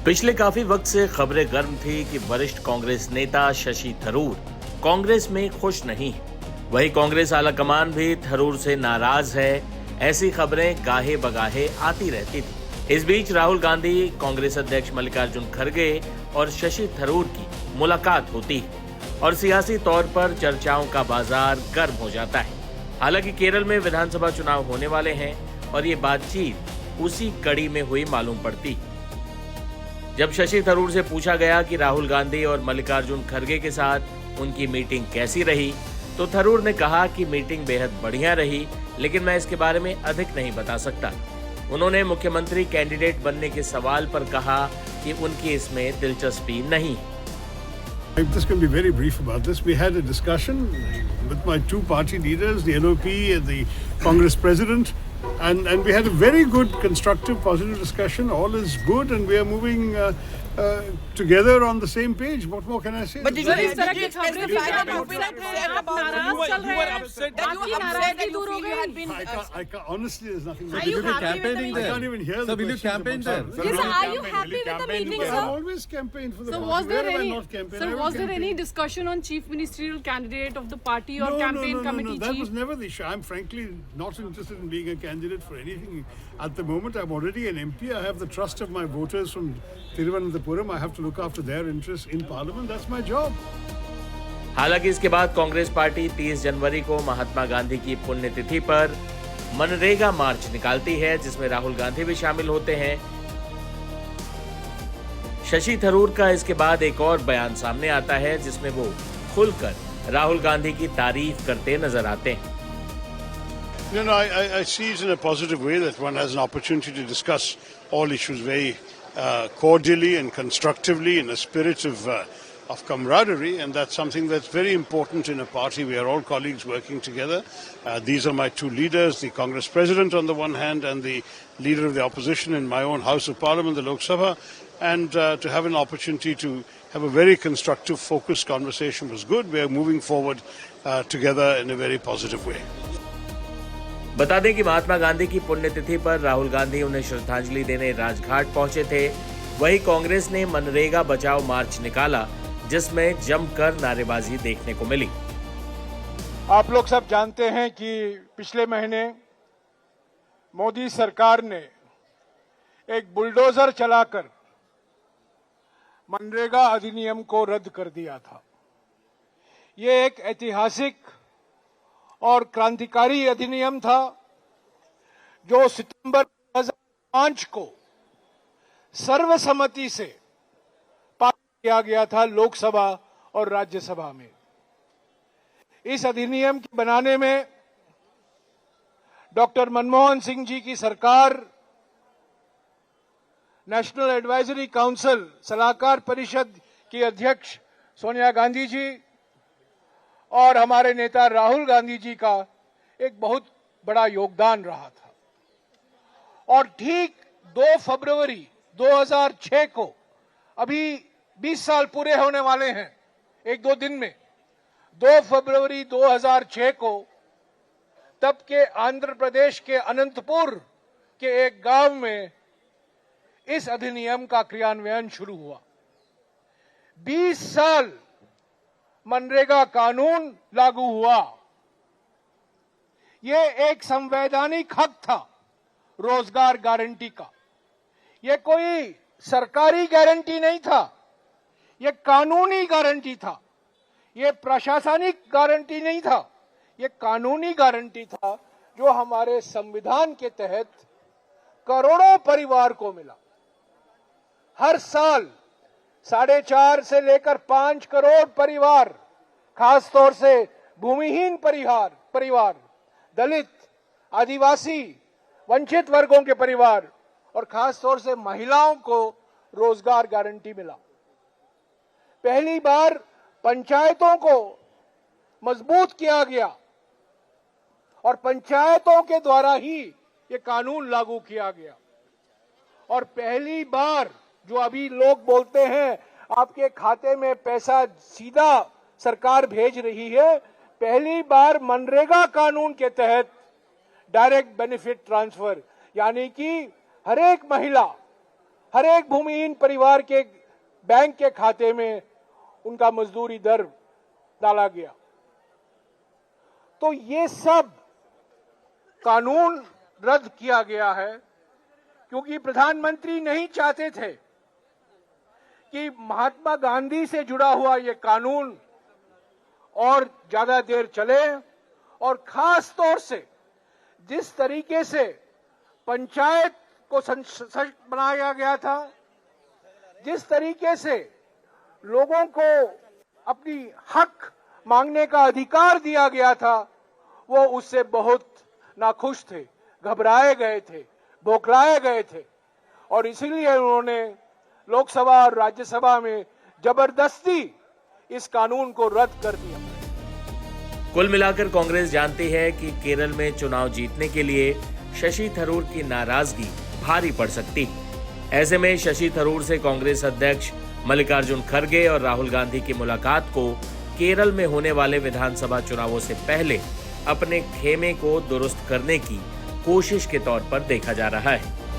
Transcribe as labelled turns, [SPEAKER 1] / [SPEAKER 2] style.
[SPEAKER 1] पिछले काफी वक्त से खबरें गर्म थी कि वरिष्ठ कांग्रेस नेता शशि थरूर कांग्रेस में खुश नहीं है। वही कांग्रेस आलाकमान भी थरूर से नाराज है। ऐसी खबरें गाहे बगाहे आती रहती थी। इस बीच राहुल गांधी, कांग्रेस अध्यक्ष मल्लिकार्जुन खड़गे और शशि थरूर की मुलाकात होती है और सियासी तौर पर चर्चाओं का बाजार गर्म हो जाता है। हालांकि केरल में विधानसभा चुनाव होने वाले हैं और ये बातचीत उसी कड़ी में हुई मालूम पड़ती। जब शशि थरूर से पूछा गया कि राहुल गांधी और मल्लिकार्जुन खड़गे के साथ उनकी मीटिंग कैसी रही, तो थरूर ने कहा कि मीटिंग बेहद बढ़िया रही, लेकिन मैं इसके बारे में अधिक नहीं बता सकता। उन्होंने मुख्यमंत्री कैंडिडेट बनने के सवाल पर कहा कि उनकी इसमें दिलचस्पी नहीं।
[SPEAKER 2] I'm just going to be very brief about this. We had a discussion with my two party leaders, the NOP and the Congress president, and we had a very good, constructive, positive discussion. All is good, and we are moving together on the same page. What more can I say?
[SPEAKER 3] But did you expect it to be
[SPEAKER 4] You were upset that you had been.
[SPEAKER 2] I can't, honestly, there's nothing.
[SPEAKER 4] Are you happy with the meeting?
[SPEAKER 2] I can't even hear the
[SPEAKER 5] will you
[SPEAKER 2] question.
[SPEAKER 5] campaign there?
[SPEAKER 4] Yes, sir, are you happy with the meeting,
[SPEAKER 2] I've
[SPEAKER 4] sir?
[SPEAKER 2] always campaigned for the
[SPEAKER 3] So
[SPEAKER 2] party.
[SPEAKER 3] was there
[SPEAKER 2] Where have I
[SPEAKER 3] any
[SPEAKER 2] not campaigned? I
[SPEAKER 3] sir,
[SPEAKER 2] have
[SPEAKER 3] was there any
[SPEAKER 2] campaigned.
[SPEAKER 3] discussion on chief ministerial candidate of the party or
[SPEAKER 2] No,
[SPEAKER 3] campaign committee
[SPEAKER 2] That
[SPEAKER 3] chief?
[SPEAKER 2] was never the issue. I'm frankly not interested in being a candidate for anything at the moment. I'm already an MP. I have the trust of my voters from Thiruvananthapuram. I have to look after their interests in Parliament. That's my job.
[SPEAKER 1] हालांकि इसके बाद Congress party 30 जनवरी को महात्मा गांधी की पुण्यतिथि पर मनरेगा मार्च निकालती है, जिसमें राहुल गांधी भी शामिल होते हैं। शशि थरूर का इसके बाद एक और बयान सामने आता है, जिसमें वो खुलकर राहुल गांधी की तारीफ करते नजर आते हैं।
[SPEAKER 2] I see it in a positive way that one has an opportunity to discuss all issues very cordially and constructively in a spirit of camaraderie, and that's something that's very important in a party. We are all colleagues working together. These are my two leaders, the Congress president on the one hand and the leader of the opposition in my own House of Parliament, the Lok Sabha, and to have an opportunity to have a very constructive, focused conversation was good. We are moving forward together in a very positive way.
[SPEAKER 1] बता दें कि महात्मा गांधी की पुण्यतिथि पर राहुल गांधी उन्हें श्रद्धांजलि देने राजघाट पहुंचे थे। वहीं कांग्रेस ने मनरेगा बचाओ मार्च निकाला, जिसमें जमकर नारेबाजी देखने को मिली।
[SPEAKER 6] आप लोग सब जानते हैं कि पिछले महीने मोदी सरकार ने एक बुलडोजर चलाकर मनरेगा अधिनियम को रद्द कर दिया था। ये एक ऐतिहासिक और क्रांतिकारी अधिनियम था जो सितंबर 2005 को सर्वसम्मति से पास किया गया था लोकसभा और राज्यसभा में। इस अधिनियम के बनाने में डॉक्टर मनमोहन सिंह जी की सरकार, नेशनल एडवाइजरी काउंसिल सलाहकार परिषद की अध्यक्ष सोनिया गांधी जी और हमारे नेता राहुल गांधी जी का एक बहुत बड़ा योगदान रहा था। और ठीक 2 फरवरी 2006 को, अभी 20 साल पूरे होने वाले हैं 1-2 दिन में, 2 फरवरी 2006 को तब के आंध्र प्रदेश के अनंतपुर के एक गांव में इस अधिनियम का क्रियान्वयन शुरू हुआ। 20 साल मनरेगा कानून लागू हुआ। यह एक संवैधानिक हक था रोजगार गारंटी का। यह कोई सरकारी गारंटी नहीं था, यह कानूनी गारंटी था। यह प्रशासनिक गारंटी नहीं था, यह कानूनी गारंटी था जो हमारे संविधान के तहत करोड़ों परिवार को मिला। हर साल 4.5 से लेकर 5 करोड़ परिवार, खासतौर से भूमिहीन परिवार, दलित, आदिवासी, वंचित वर्गों के परिवार और खासतौर से महिलाओं को रोजगार गारंटी मिला। पहली बार पंचायतों को मजबूत किया गया और पंचायतों के द्वारा ही ये कानून लागू किया गया। और पहली बार, जो अभी लोग बोलते हैं आपके खाते में पैसा सीधा सरकार भेज रही है, पहली बार मनरेगा कानून के तहत डायरेक्ट बेनिफिट ट्रांसफर, यानी कि हर एक महिला हर एक भूमिहीन परिवार के बैंक के खाते में उनका मजदूरी दर डाला गया। तो ये सब कानून रद्द किया गया है क्योंकि प्रधानमंत्री नहीं चाहते थे कि महात्मा गांधी से जुड़ा हुआ ये कानून और ज्यादा देर चले, और खास तौर से जिस तरीके से पंचायत को सशक्त बनाया गया था, जिस तरीके से लोगों को अपनी हक मांगने का अधिकार दिया गया था, वो उससे बहुत नाखुश थे, घबराए गए थे, बौखलाए गए थे, और इसीलिए उन्होंने लोकसभा और राज्यसभा में जबरदस्ती इस कानून को रद्द कर दिया।
[SPEAKER 1] कुल मिलाकर कांग्रेस जानती है कि केरल में चुनाव जीतने के लिए शशि थरूर की नाराजगी भारी पड़ सकती है। ऐसे में शशि थरूर से कांग्रेस अध्यक्ष मल्लिकार्जुन खड़गे और राहुल गांधी की मुलाकात को केरल में होने वाले विधानसभा चुनावों से पहले अपने खेमे को दुरुस्त करने की कोशिश के तौर पर देखा जा रहा है।